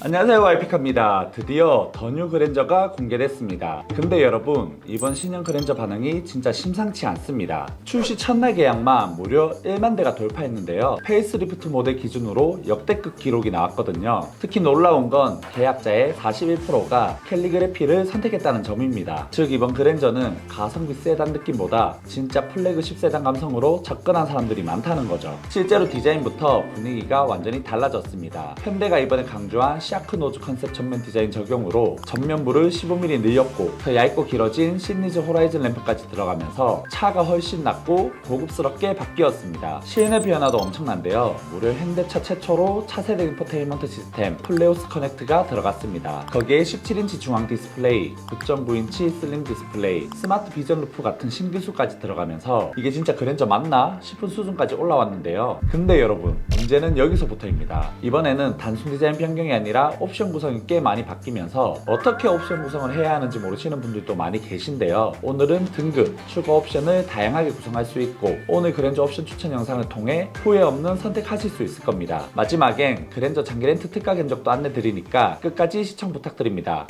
안녕하세요, YP카입니다. 드디어 더 뉴 그랜저가 공개됐습니다. 근데 여러분, 이번 신형 그랜저 반응이 진짜 심상치 않습니다. 출시 첫날 계약만 무려 1만 대가 돌파했는데요. 페이스리프트 모델 기준으로 역대급 기록이 나왔거든요. 특히 놀라운 건 계약자의 41%가 캘리그래피를 선택했다는 점입니다. 즉 이번 그랜저는 가성비 세단 느낌보다 진짜 플래그십 세단 감성으로 접근한 사람들이 많다는 거죠. 실제로 디자인부터 분위기가 완전히 달라졌습니다. 현대가 이번에 강조한 샤크 노즈 컨셉 전면 디자인 적용으로 전면부를 15mm 늘렸고 더 얇고 길어진 시니즈 호라이즌 램프까지 들어가면서 차가 훨씬 낫고 고급스럽게 바뀌었습니다. 시인의 변화도 엄청난데요. 무려 현대차 최초로 차세대 인포테인먼트 시스템 플레오스 커넥트가 들어갔습니다. 거기에 17인치 중앙 디스플레이, 9.9인치 슬림 디스플레이, 스마트 비전 루프 같은 신기술까지 들어가면서 이게 진짜 그랜저 맞나 싶은 수준까지 올라왔는데요. 근데 여러분, 문제는 여기서부터입니다. 이번에는 단순 디자인 변경이 아니라 옵션 구성이 꽤 많이 바뀌면서 어떻게 옵션 구성을 해야 하는지 모르시는 분들도 많이 계신데요. 오늘은 등급, 추가 옵션을 다양하게 구성할 수 있고 오늘 그랜저 옵션 추천 영상을 통해 후회 없는 선택하실 수 있을 겁니다. 마지막엔 그랜저 장기 렌트 특가 견적도 안내드리니까 끝까지 시청 부탁드립니다.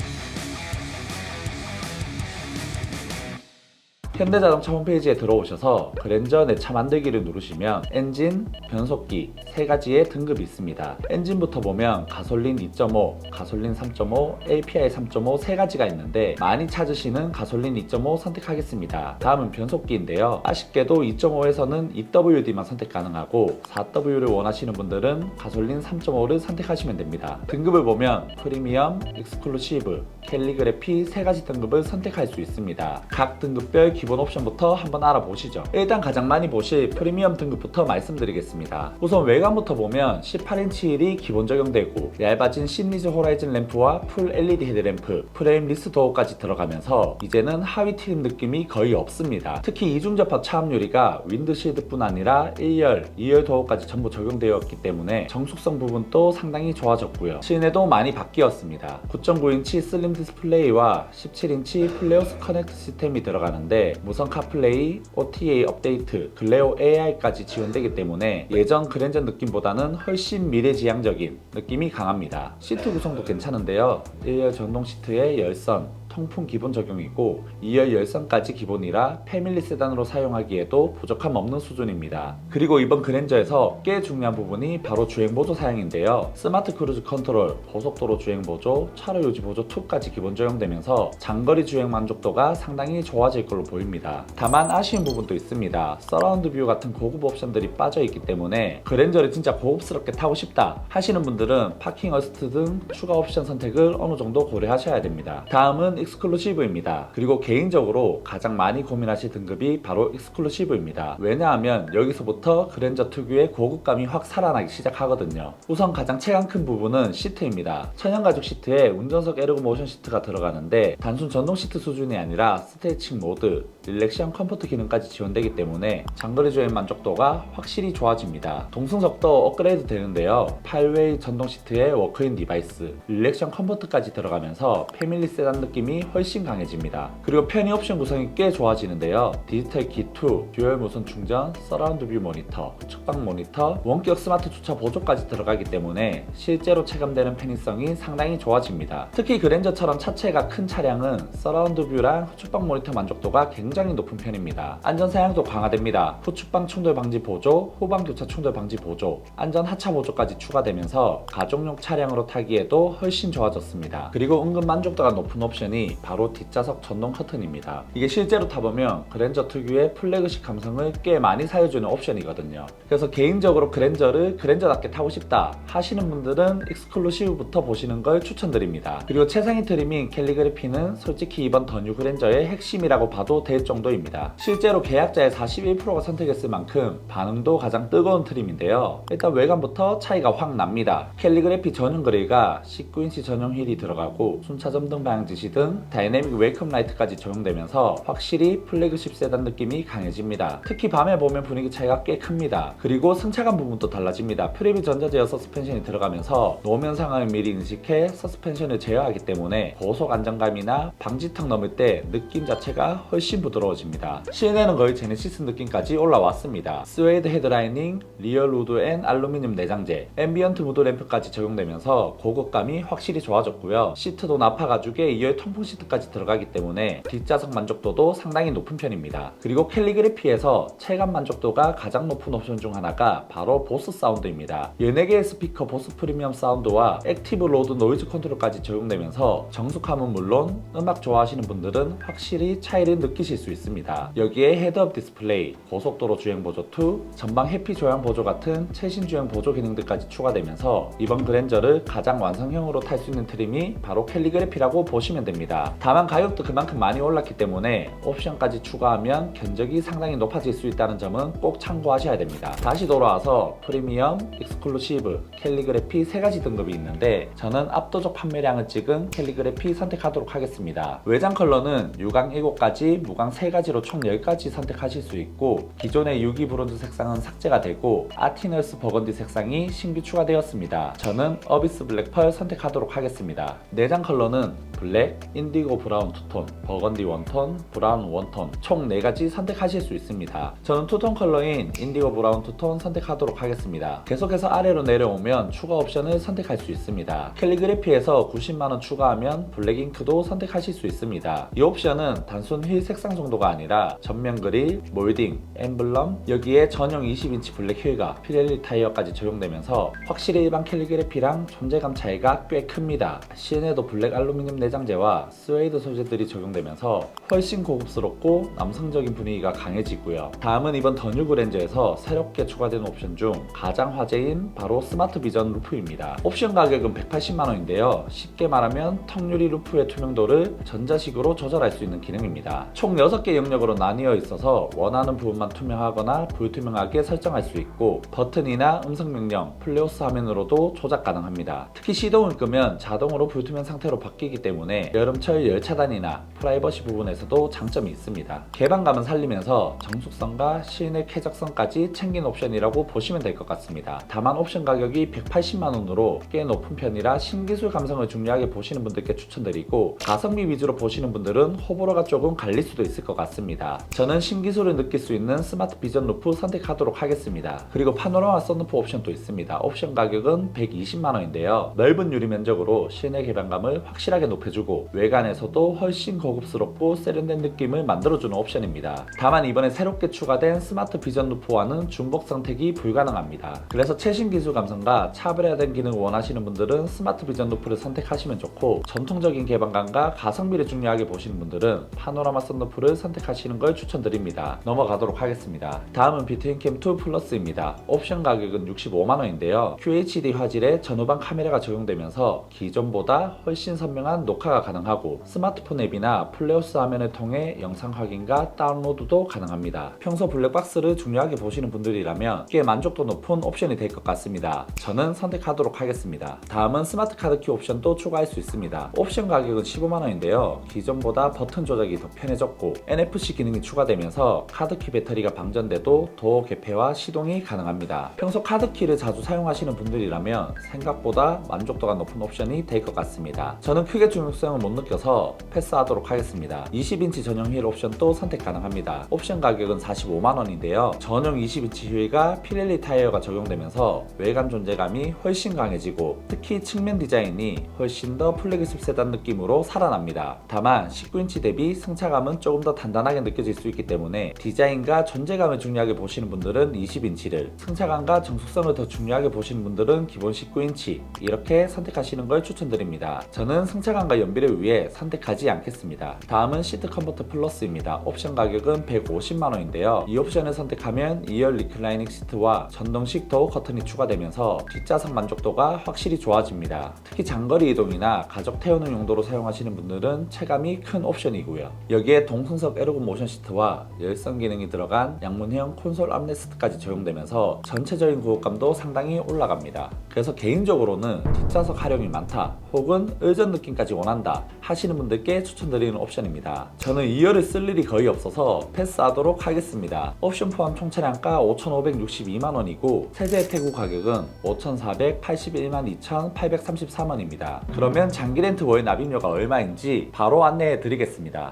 현대자동차 홈페이지에 들어오셔서 그랜저 내 차 만들기를 누르시면 엔진, 변속기 세 가지의 등급이 있습니다. 엔진부터 보면 가솔린 2.5, 가솔린 3.5, API 3.5 세 가지가 있는데 많이 찾으시는 가솔린 2.5 선택하겠습니다. 다음은 변속기인데요. 아쉽게도 2.5에서는 EWD만 선택 가능하고 4W를 원하시는 분들은 가솔린 3.5를 선택하시면 됩니다. 등급을 보면 프리미엄, 익스클루시브, 캘리그래피 세 가지 등급을 선택할 수 있습니다. 각 등급별 기본 옵션부터 한번 알아보시죠. 일단 가장 많이 보실 프리미엄 등급부터 말씀드리겠습니다. 우선 외관부터 보면 18인치 휠이 기본 적용되고 얇아진 시니즈 호라이즌 램프와 풀 LED 헤드램프, 프레임 리스 도어까지 들어가면서 이제는 하위 트림 느낌이 거의 없습니다. 특히 이중접합 차압 유리가 윈드실드뿐 아니라 1열, 2열 도어까지 전부 적용되었기 때문에 정숙성 부분도 상당히 좋아졌고요. 실내도 많이 바뀌었습니다. 9.9인치 슬림 디스플레이와 17인치 플레오스 커넥트 시스템이 들어가는데 무선 카플레이, OTA 업데이트, 글레오 AI까지 지원되기 때문에 예전 그랜저 느낌보다는 훨씬 미래지향적인 느낌이 강합니다. 시트 구성도 괜찮은데요. 1열 전동 시트에 열선, 통풍 기본 적용이고 2열 열선까지 기본이라 패밀리 세단으로 사용하기에도 부족함 없는 수준입니다. 그리고 이번 그랜저에서 꽤 중요한 부분이 바로 주행보조 사양인데요. 스마트 크루즈 컨트롤, 고속도로 주행보조, 차로 유지 보조 2까지 기본 적용되면서 장거리 주행 만족도가 상당히 좋아질 걸로 보입니다. 다만 아쉬운 부분도 있습니다. 서라운드 뷰 같은 고급 옵션들이 빠져있기 때문에 그랜저를 진짜 고급스럽게 타고 싶다 하시는 분들은 파킹 어시스트 등 추가 옵션 선택을 어느 정도 고려하셔야 됩니다. 다음은 익스클루시브입니다. 그리고 개인적으로 가장 많이 고민하실 등급이 바로 익스클루시브입니다. 왜냐하면 여기서부터 그랜저 특유의 고급감이 확 살아나기 시작하거든요. 우선 가장 체감 큰 부분은 시트입니다. 천연가죽 시트에 운전석 에르고 모션 시트가 들어가는데 단순 전동 시트 수준이 아니라 스트레칭 모드, 릴렉션 컴포트 기능까지 지원되기 때문에 장거리 주행 만족도가 확실히 좋아집니다. 동승석도 업그레이드 되는데요. 8웨이 전동 시트에 워크인 디바이스, 릴렉션 컴포트까지 들어가면서 패밀리 세단 느낌이 훨씬 강해집니다. 그리고 편의 옵션 구성이 꽤 좋아지는데요. 디지털 키 2, 듀얼 무선 충전, 서라운드 뷰 모니터, 측방 모니터, 원격 스마트 주차 보조까지 들어가기 때문에 실제로 체감되는 편의성이 상당히 좋아집니다. 특히 그랜저처럼 차체가 큰 차량은 서라운드 뷰랑 후측방 모니터 만족도가 굉장히 높은 편입니다. 안전 사양도 강화됩니다. 후측방 충돌 방지 보조, 후방 교차 충돌 방지 보조, 안전 하차 보조까지 추가되면서 가족용 차량으로 타기에도 훨씬 좋아졌습니다. 그리고 은근 만족도가 높은 옵션이 바로 뒷좌석 전동 커튼입니다. 이게 실제로 타보면 그랜저 특유의 플래그십 감성을 꽤 많이 살려주는 옵션이거든요. 그래서 개인적으로 그랜저를 그랜저답게 타고 싶다 하시는 분들은 익스클루시브부터 보시는 걸 추천드립니다. 그리고 최상위 트림인 캘리그래피는 솔직히 이번 더 뉴 그랜저의 핵심이라고 봐도 될 정도입니다. 실제로 계약자의 41%가 선택했을 만큼 반응도 가장 뜨거운 트림인데요. 일단 외관부터 차이가 확 납니다. 캘리그래피 전용 그릴과 19인치 전용 휠이 들어가고 순차전등 방향지시 등 다이내믹 웰컴 라이트까지 적용되면서 확실히 플래그십 세단 느낌이 강해집니다. 특히 밤에 보면 분위기 차이가 꽤 큽니다. 그리고 승차감 부분도 달라집니다. 프리뷰 전자제어 서스펜션이 들어가면서 노면 상황을 미리 인식해 서스펜션을 제어하기 때문에 고속 안정감이나 방지턱 넘을 때 느낌 자체가 훨씬 부드러워집니다. 실내는 거의 제네시스 느낌까지 올라왔습니다. 스웨이드 헤드라이닝, 리얼 우드 앤 알루미늄 내장재, 앰비언트 무드 램프까지 적용되면서 고급감이 확실히 좋아졌고요. 시트도 나파 가죽에 2열 통풍 시트까지 들어가기 때문에 뒷좌석 만족도도 상당히 높은 편입니다. 그리고 캘리그래피에서 체감 만족도가 가장 높은 옵션 중 하나가 바로 보스 사운드입니다. 14개의 스피커 보스 프리미엄 사운드와 액티브 로드 노이즈 컨트롤까지 적용되면서 정숙함은 물론 음악 좋아하시는 분들은 확실히 차이를 느끼실 수 있습니다. 여기에 헤드업 디스플레이, 고속도로 주행 보조 2, 전방 해피 조향 보조 같은 최신 주행 보조 기능들까지 추가되면서 이번 그랜저를 가장 완성형으로 탈 수 있는 트림이 바로 캘리그래피라고 보시면 됩니다. 다만 가격도 그만큼 많이 올랐기 때문에 옵션까지 추가하면 견적이 상당히 높아질 수 있다는 점은 꼭 참고하셔야 됩니다. 다시 돌아와서 프리미엄, 익스클루시브, 캘리그래피 3가지 등급이 있는데 저는 압도적 판매량을 찍은 캘리그래피 선택하도록 하겠습니다. 외장 컬러는 유광 7가지, 무광 3가지로 총 10가지 선택하실 수 있고 기존의 유기 브론즈 색상은 삭제가 되고 아티너스 버건디 색상이 신규 추가되었습니다. 저는 어비스 블랙 펄 선택하도록 하겠습니다. 내장 컬러는 블랙, 인디고 브라운 투톤, 버건디 원톤, 브라운 원톤 총 4가지 선택하실 수 있습니다. 저는 투톤 컬러인 인디고 브라운 투톤 선택하도록 하겠습니다. 계속해서 아래로 내려오면 추가 옵션을 선택할 수 있습니다. 캘리그래피에서 90만원 추가하면 블랙 잉크도 선택하실 수 있습니다. 이 옵션은 단순 휠 색상 정도가 아니라 전면 그릴, 몰딩, 엠블럼, 여기에 전용 20인치 블랙 휠과 피렐리 타이어까지 적용되면서 확실히 일반 캘리그래피랑 존재감 차이가 꽤 큽니다. 실내도 블랙 알루미늄 내장재와 스웨이드 소재들이 적용되면서 훨씬 고급스럽고 남성적인 분위기가 강해지고요. 다음은 이번 더 뉴 그랜저에서 새롭게 추가된 옵션 중 가장 화제인 바로 스마트 비전 루프입니다. 옵션 가격은 180만원인데요. 쉽게 말하면 턱유리 루프의 투명도를 전자식으로 조절할 수 있는 기능입니다. 총 6개 영역으로 나뉘어 있어서 원하는 부분만 투명하거나 불투명하게 설정할 수 있고 버튼이나 음성 명령, 플레오스 화면으로도 조작 가능합니다. 특히 시동을 끄면 자동으로 불투명 상태로 바뀌기 때문에 여름철 열차단이나 프라이버시 부분에서도 장점이 있습니다. 개방감은 살리면서 정숙성과 실내 쾌적성까지 챙긴 옵션이라고 보시면 될 것 같습니다. 다만 옵션 가격이 180만원으로 꽤 높은 편이라 신기술 감성을 중요하게 보시는 분들께 추천드리고 가성비 위주로 보시는 분들은 호불호가 조금 갈릴 수도 있을 것 같습니다. 저는 신기술을 느낄 수 있는 스마트 비전 루프 선택하도록 하겠습니다. 그리고 파노라마 썬루프 옵션도 있습니다. 옵션 가격은 120만원인데요. 넓은 유리 면적으로 실내 개방감을 확실하게 높여주고 외관에서도 훨씬 고급스럽고 세련된 느낌을 만들어주는 옵션입니다. 다만 이번에 새롭게 추가된 스마트 비전 루프와는 중복 선택이 불가능합니다. 그래서 최신 기술 감성과 차별화된 기능을 원하시는 분들은 스마트 비전 루프를 선택하시면 좋고 전통적인 개방감과 가성비를 중요하게 보시는 분들은 파노라마 썬루프를 선택하시는 걸 추천드립니다. 넘어가도록 하겠습니다. 다음은 비트윈캠 2 플러스입니다. 옵션 가격은 65만원인데요. QHD 화질의 전후방 카메라가 적용되면서 기존보다 훨씬 선명한 녹화가 가능하고 스마트폰 앱이나 플레오스 화면을 통해 영상 확인과 다운로드도 가능합니다. 평소 블랙박스를 중요하게 보시는 분들이라면 꽤 만족도 높은 옵션이 될 것 같습니다. 저는 선택하도록 하겠습니다. 다음은 스마트 카드키 옵션도 추가할 수 있습니다. 옵션 가격은 15만원인데요. 기존보다 버튼 조작이 더 편해졌고 NFC 기능이 추가되면서 카드키 배터리가 방전돼도 도어 개폐와 시동이 가능합니다. 평소 카드키를 자주 사용하시는 분들이라면 생각보다 만족도가 높은 옵션이 될 것 같습니다. 저는 크게 중요성을 못 느껴서 패스하도록 하겠습니다. 20인치 전용 휠 옵션도 선택 가능합니다. 옵션 가격은 45만원인데요. 전용 20인치 휠과 피렐리 타이어가 적용되면서 외관 존재감이 훨씬 강해지고 특히 측면 디자인이 훨씬 더 플래그십 세단 느낌으로 살아납니다. 다만 19인치 대비 승차감은 조금 더 단단하게 느껴질 수 있기 때문에 디자인과 존재감을 중요하게 보시는 분들은 20인치를, 승차감과 정숙성을 더 중요하게 보시는 분들은 기본 19인치 이렇게 선택하시는 걸 추천드립니다. 저는 승차감과 연비를 위해 선택하지 않겠습니다. 다음은 시트 컴포트 플러스입니다. 옵션 가격은 150만원인데요. 이 옵션을 선택하면 2열 리클라이닝 시트와 전동식 도어 커튼이 추가되면서 뒷좌석 만족도가 확실히 좋아집니다. 특히 장거리 이동이나 가족 태우는 용도로 사용하시는 분들은 체감이 큰 옵션이고요. 여기에 동승석 에르고 모션 시트와 열선 기능이 들어간 양문형 콘솔 암레스트까지 적용되면서 전체적인 구독감도 상당히 올라갑니다. 그래서 개인적으로는 뒷좌석 활용이 많다 혹은 의전 느낌까지 원한다 하시는 분들께 추천드리는 옵션입니다. 저는 2열을 쓸 일이 거의 없어서 패스하도록 하겠습니다. 옵션 포함 총 차량가 5,562만원이고 세제 혜택 후 가격은 5,481만 2,833원입니다. 그러면 장기 렌트 월 납입료가 얼마인지 바로 안내해 드리겠습니다.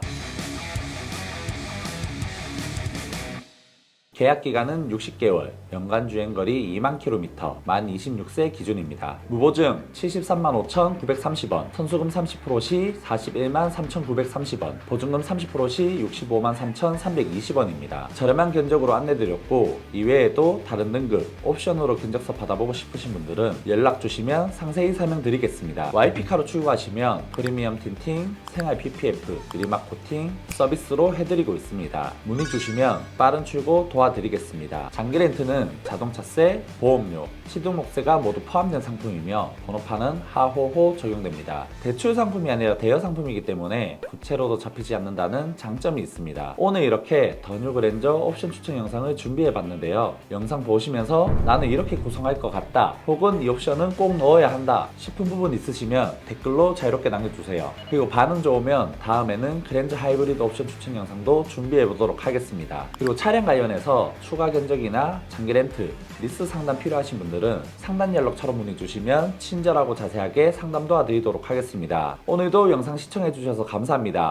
계약 기간은 60개월, 연간 주행거리 2만 km, 만 26세 기준입니다. 무보증 73만 5,930원, 선수금 30%시 41만 3,930원, 보증금 30%시 65만 3,320원입니다. 저렴한 견적으로 안내드렸고 이외에도 다른 등급, 옵션으로 견적서 받아보고 싶으신 분들은 연락 주시면 상세히 설명드리겠습니다. YP카로 출고하시면 프리미엄 틴팅, 생활 PPF, 유리막 코팅 서비스로 해드리고 있습니다. 문의 주시면 빠른 출고 도와드리겠습니다. 장기 렌트는 자동차세, 보험료, 시등록세가 모두 포함된 상품이며 번호판은 하호호 적용됩니다. 대출 상품이 아니라 대여 상품이기 때문에 부채로도 잡히지 않는다는 장점이 있습니다. 오늘 이렇게 더 뉴 그랜저 옵션 추천 영상을 준비해 봤는데요. 영상 보시면서 나는 이렇게 구성할 것 같다, 혹은 이 옵션은 꼭 넣어야 한다 싶은 부분 있으시면 댓글로 자유롭게 남겨주세요. 그리고 반응 좋으면 다음에는 그랜저 하이브리드 옵션 추천 영상도 준비해 보도록 하겠습니다. 그리고 차량 관련해서 추가 견적이나 장기 렌트, 리스 상담 필요하신 분들은 상담 연락처로 문의 주시면 친절하고 자세하게 상담 도와드리도록 하겠습니다. 오늘도 영상 시청해 주셔서 감사합니다.